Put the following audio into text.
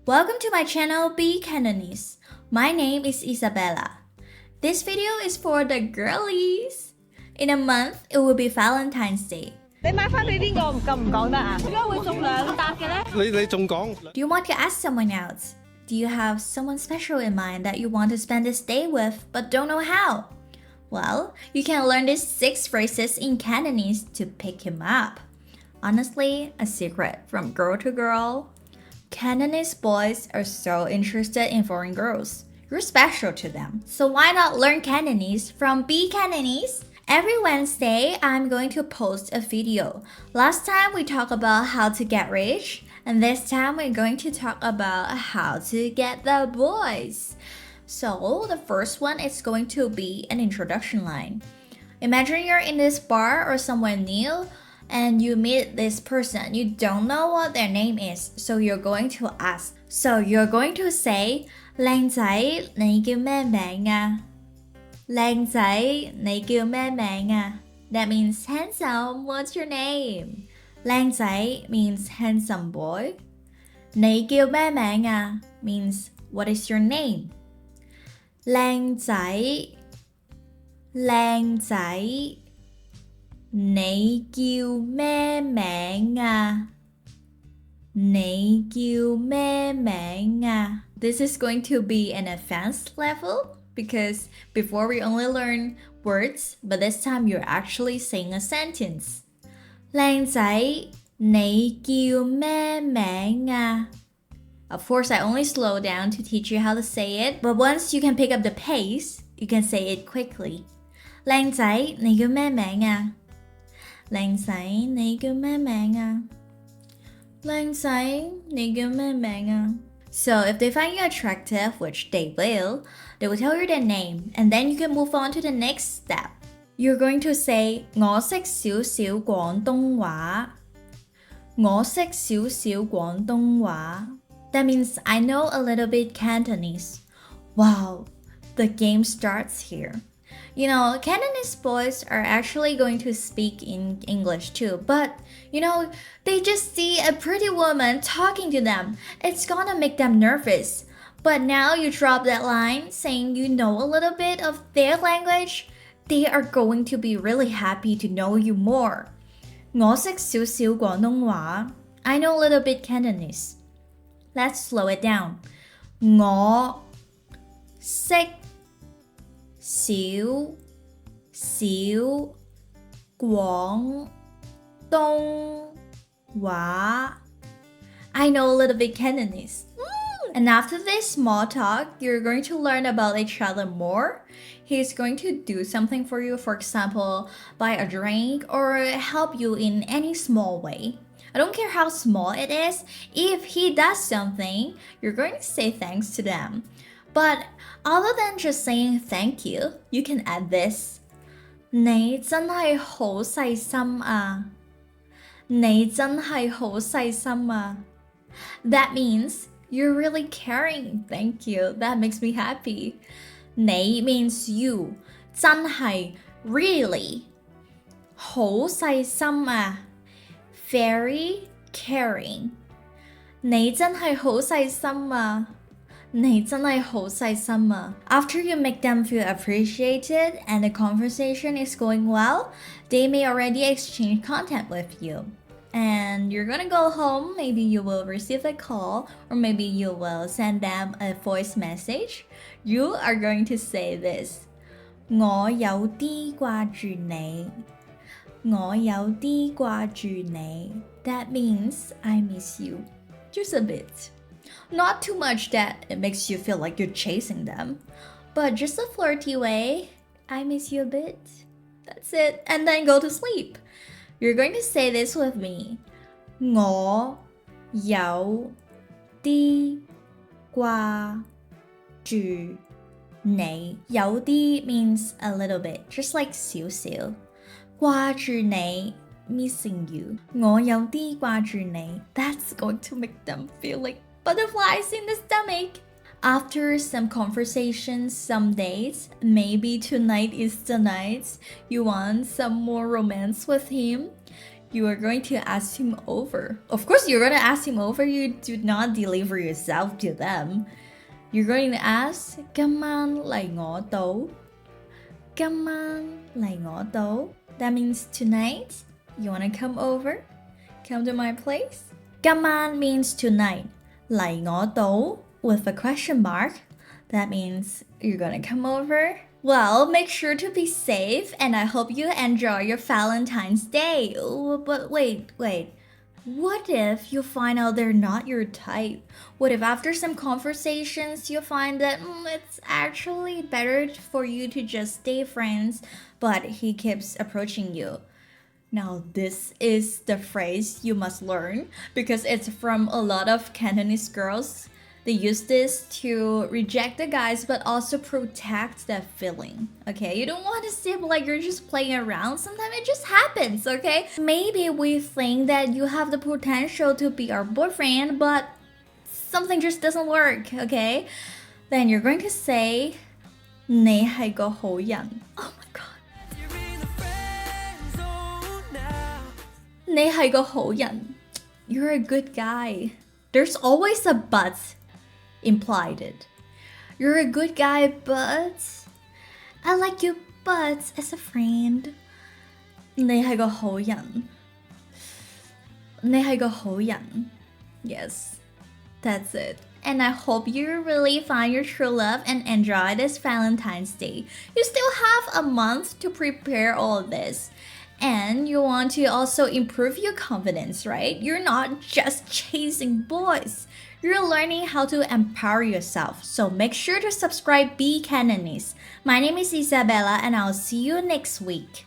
Welcome to my channel Be Cantonese. My name is Isabella. This video is for the girlies. In a month, it will be Valentine's Day. 你買翻俾邊個唔講得啊？點解會送兩笪嘅呢？你仲講？ Do you want to ask someone else? Do you have someone special in mind that you want to spend this day with but don't know how? Well, you can learn these 6 phrases in Cantonese to pick him up. Honestly, a secret from girl to girl. Cantonese boys are so interested in foreign girls. You're special to them. So why not learn Cantonese from Be Cantonese? Every Wednesday, I'm going to post a video. Last time we talked about how to get rich, and this time we're going to talk about how to get the boys. So the first one is going to be an introduction line. Imagine you're in this bar or somewhere new, and you meet this person. You don't know what their name is, so you're going to ask. So you're going to say, 靚仔，你叫咩名啊？靚仔，你叫咩名啊？ That means handsome, what's your name? 靚仔 means handsome boy. 你叫咩名啊 means what is your name? 靚仔，靚仔，你叫咩名啊？你叫咩名啊？ This is going to be an advanced level because before we only learn words, but this time you're actually saying a sentence. 靚仔，你叫咩名啊？ Of course, I only slow down to teach you how to say it, but once you can pick up the pace, you can say it quickly. 靚仔，你叫咩名啊？靚仔，你叫咩名啊？靚仔，你叫咩名啊？ So if they find you attractive, which they will tell you their name, and then you can move on to the next step. You're going to say, 我識少少廣東話。我識少少廣東話。That means I know a little bit Cantonese. Wow, the game starts here. You know, Cantonese boys are actually going to speak in English too, but they just see a pretty woman talking to them. It's gonna make them nervous. But now you drop that line saying you know a little bit of their language, they are going to be really happy to know you more. 我識少少廣東話. I know a little bit Cantonese. Let's slow it down. 我識少少廣東話. I know a little bit Cantonese. And after this small talk, you're going to learn about each other more. He's going to do something for you, for example, buy a drink or help you in any small way. I don't care how small it is. If he does something, you're going to say thanks to them. But other than just saying thank you, you can add this. 你真係好細心啊。你真係好細心啊。That means you're really caring. Thank you. That makes me happy. 你 means you. 真係 really. 好細心啊。Very caring. 你真係好細心啊。你真係好細心啊。After you make them feel appreciated and the conversation is going well, they may already exchange content with you. And you're gonna go home, maybe you will receive a call, or maybe you will send them a voice message. You are going to say this. 我有啲掛住你。我有啲掛住你. That means I miss you. Just a bit. Not too much that it makes you feel like you're chasing them, but just a flirty way. I miss you a bit. That's it. And then go to sleep. You're going to say this with me. 我有啲掛住你. 有啲 means a little bit, just like 少少. 掛住你 missing you. 我有啲掛住你. That's going to make them feel like butterflies in the stomach. After some conversations, some dates, maybe tonight is the night you want some more romance with him, You are going to ask him over. Of course, you're going to ask him over. You do not deliver yourself to them. You're going to ask, 今晚嚟我度. 今晚嚟我度. That means tonight. You want to come over? Come to my place? 今晚 means tonight. 嚟我度 with a question mark. That means you're gonna come over. Well, make sure to be safe and I hope you enjoy your Valentine's Day. But wait. What if you find out they're not your type? What if after some conversations you find that it's actually better for you to just stay friends, but he keeps approaching you? Now, this is the phrase you must learn because it's from a lot of Cantonese girls. They use this to reject the guys but also protect that feeling. Okay, you don't want to seem like you're just playing around. Sometimes it just happens, okay? Maybe we think that you have the potential to be our boyfriend, but something just doesn't work, okay? Then you're going to say, 你係個好人. Oh my god. 你係個好人. You're a good guy. There's always a but implied it. You're a good guy, but I like you, but as a friend. 你係個好人. 你係個好人. Yes, that's it. And I hope you really find your true love and enjoy this Valentine's Day. You still have a month to prepare all of this. And you want to also improve your confidence, right? You're not just chasing boys. You're learning how to empower yourself. So make sure to subscribe Be Cantonese. My name is Isabella and I'll see you next week.